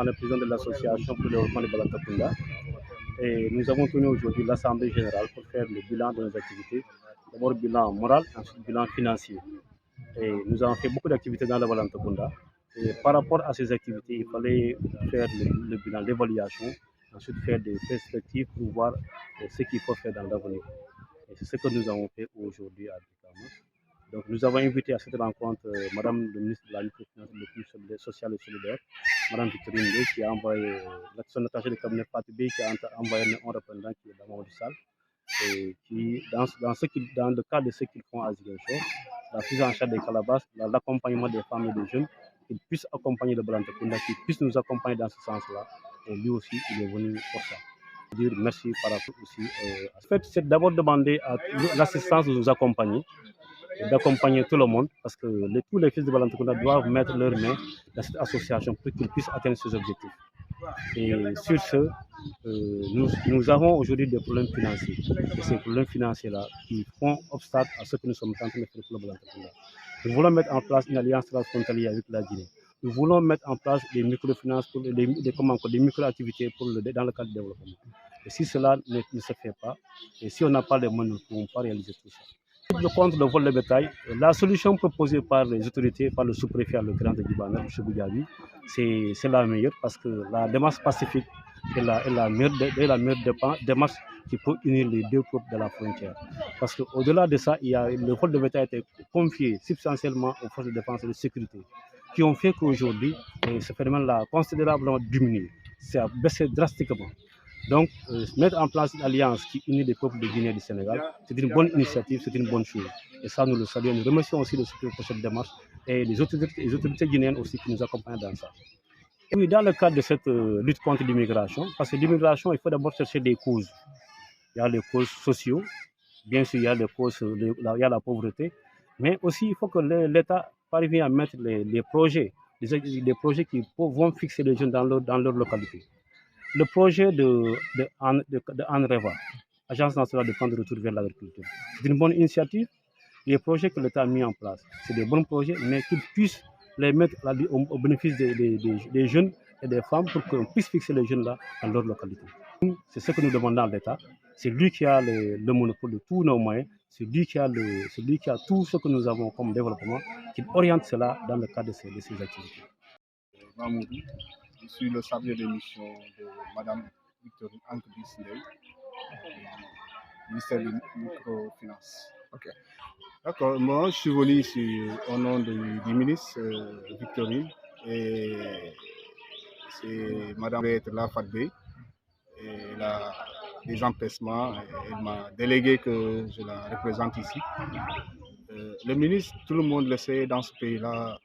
le président de l'association pour le développement de Balantakunda. Et nous avons tenu aujourd'hui l'Assemblée générale pour faire le bilan de nos activités. D'abord, bilan moral, ensuite bilan financier. Et nous avons fait beaucoup d'activités dans la Balantakunda. Et par rapport à ces activités, il fallait faire le bilan, l'évaluation, ensuite faire des perspectives pour voir ce qu'il faut faire dans l'avenir. Et c'est ce que nous avons fait aujourd'hui à Brikama. Donc nous avons invité à cette rencontre Madame le ministre de la Microfinance, de l'économie sociale et solidaire, Madame Victorine Ndeye, qui a envoyé son attaché de cabinet Fatibé, qui a envoyé un représentant qui est dans du salle, et qui, dans le cadre de ce qu'ils font à Ziguinchor, la prise en charge des calabasses, l'accompagnement des femmes et des jeunes, qu'ils puissent accompagner le Balantakunda, qu'ils puissent nous accompagner dans ce sens-là. Et lui aussi, il est venu pour ça. Dire merci par rapport aussi. En fait, c'est d'abord demander à l'assistance de nous accompagner, d'accompagner tout le monde, parce que tous les fils de Balantakunda doivent mettre leurs mains dans cette association pour qu'ils puissent atteindre ces objectifs. Et sur ce, nous avons aujourd'hui des problèmes financiers. Et ces problèmes financiers-là qui font obstacle à ce que nous sommes en train de faire pour le Balantakunda. Nous voulons mettre en place une alliance transfrontalière avec la Guinée. Nous voulons mettre en place des microfinances, des micro-activités dans le cadre du développement. Et si cela ne se fait pas, et si on n'a pas les moyens, nous ne pouvons pas réaliser tout ça. Contre le vol de bétail, la solution proposée par les autorités, par le sous-préfet, le grand de Djibana, M. Boudjabi, c'est la meilleure parce que la démarche pacifique est la meilleure démarche qui peut unir les deux peuples de la frontière. Parce qu'au-delà de ça, le vol de bétail a été confié substantiellement aux forces de défense et de sécurité, qui ont fait qu'aujourd'hui, ce phénomène-là a considérablement diminué. Ça a baissé drastiquement. Donc, mettre en place une alliance qui unit les peuples de Guinée et du Sénégal, c'est une bonne initiative, c'est une bonne chose. Et ça, nous le saluons. Nous remercions aussi le soutien pour cette démarche et les autorités guinéennes aussi qui nous accompagnent dans ça. Et oui, dans le cadre de cette lutte contre l'immigration, parce que l'immigration, il faut d'abord chercher des causes. Il y a les causes sociales, bien sûr, il y a les causes, il y a la pauvreté, mais aussi il faut que l'État parvienne à mettre les projets, des projets qui vont fixer les jeunes dans leur localité. Le projet de ANREVA, Agence nationale de plan de retour vers l'agriculture, c'est une bonne initiative. Les projets que l'État a mis en place, c'est des bons projets, mais qu'ils puissent les mettre au bénéfice des jeunes et des femmes pour qu'on puisse fixer les jeunes là dans leur localité. C'est ce que nous demandons à l'État. C'est lui qui a le monopole de tous nos moyens, c'est lui qui a tout ce que nous avons comme développement, qui oriente cela dans le cadre de ces activités. Je suis le chargé de mission de Mme Victorine Ndeye, ministère de Microfinance. Okay. D'accord, moi je suis venu ici au nom du ministre Victorine et c'est Mme Betla Fatbé. Elle a des empêchements, elle m'a délégué que je la représente ici. Le ministre, tout le monde le sait dans ce pays-là,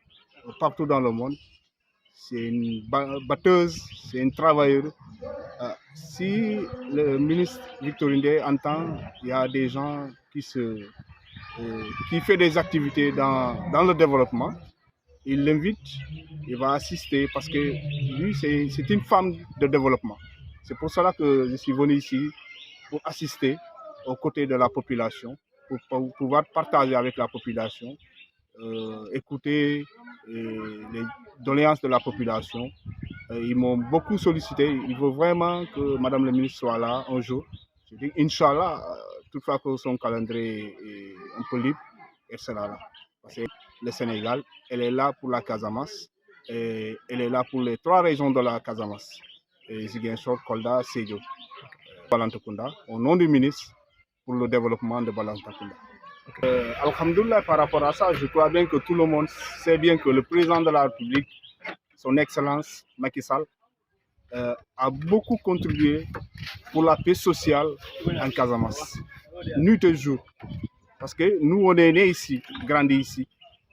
partout dans le monde. C'est une batteuse, c'est une travailleuse. Si le ministre Victorine Ndeye entend, il y a des gens qui font des activités dans le développement, il l'invite, il va assister parce que lui, c'est une femme de développement. C'est pour cela que je suis venu ici pour assister aux côtés de la population, pour pouvoir partager avec la population, écouter les doléances de la population. Ils m'ont beaucoup sollicité. Il veut vraiment que Madame le ministre soit là un jour. Je dis Inch'Allah, toutefois que son calendrier est un peu libre, elle sera là. Parce que le Sénégal, elle est là pour la Casamance et elle est là pour les 3 régions de la Casamance. Ziguinchor, Kolda, Sédhiou, Balantakunda, au nom du ministre pour le développement de Balantakunda. Alhamdoulilah, par rapport à ça, je crois bien que tout le monde sait bien que le président de la République, son Excellence Macky Sall, a beaucoup contribué pour la paix sociale en Casamance, nuit et jour. Parce que nous, on est nés ici, grandis ici.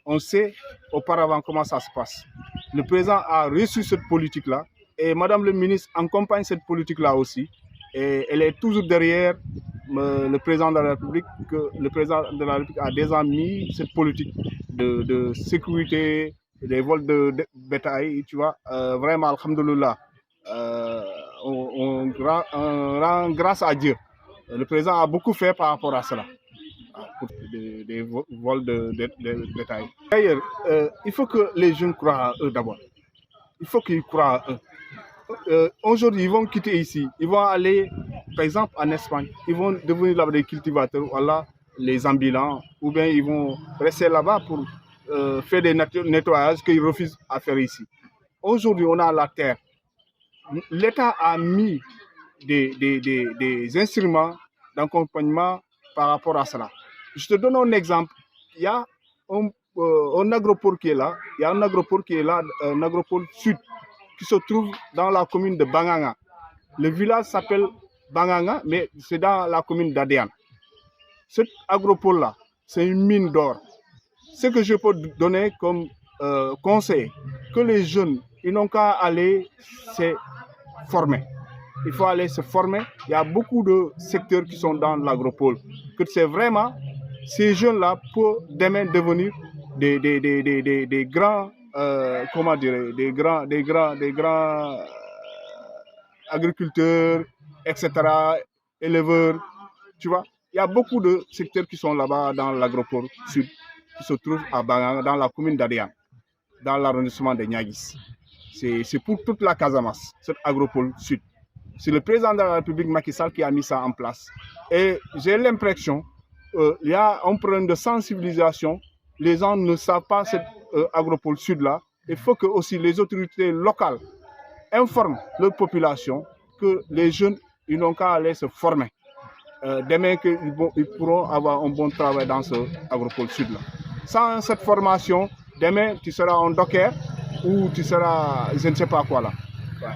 On sait auparavant comment ça se passe. Le président a reçu cette politique-là et Madame le ministre accompagne cette politique-là aussi. Et elle est toujours derrière le président de la République, que le président de la République a déjà mis cette politique de sécurité, des vols de bétail, tu vois. Vraiment, alhamdoulilah, on rend grâce à Dieu. Le président a beaucoup fait par rapport à cela, pour des vols de bétail. D'ailleurs, il faut que les jeunes croient à eux d'abord. Il faut qu'ils croient à eux. aujourd'hui, ils vont quitter ici. Ils vont aller, par exemple, en Espagne. Ils vont devenir là-bas des cultivateurs, voilà, les ambulants, ou bien ils vont rester là-bas pour faire des nettoyages qu'ils refusent à faire ici. Aujourd'hui, on a la terre. L'État a mis des instruments d'accompagnement par rapport à cela. Je te donne un exemple. Il y a un agropole qui est là. Il y a un agropole qui est là, un agropole sud, qui se trouve dans la commune de Banganga. Le village s'appelle Banganga, mais c'est dans la commune d'Adéan. Cet agropole-là, c'est une mine d'or. Ce que je peux donner comme conseil, que les jeunes, ils n'ont qu'à aller se former. Il faut aller se former. Il y a beaucoup de secteurs qui sont dans l'agropole. Que c'est vraiment ces jeunes-là pour demain devenir des grands, comment dire, des grands agriculteurs, etc., éleveurs, tu vois. Il y a beaucoup de secteurs qui sont là-bas dans l'agropole sud, qui se trouvent à Banganga, dans la commune d'Adéan, dans l'arrondissement de Niaguis. C'est pour toute la Casamance, cet agropole sud. C'est le président de la République Macky Sall qui a mis ça en place. Et j'ai l'impression qu'il y a un problème de sensibilisation. Les gens ne savent pas cet agropole sud-là. Il faut que aussi les autorités locales informent leur population que les jeunes, ils n'ont qu'à aller se former. Demain, ils pourront avoir un bon travail dans ce agropole sud-là. Sans cette formation, demain, tu seras un docker ou tu seras, je ne sais pas quoi là. Ouais.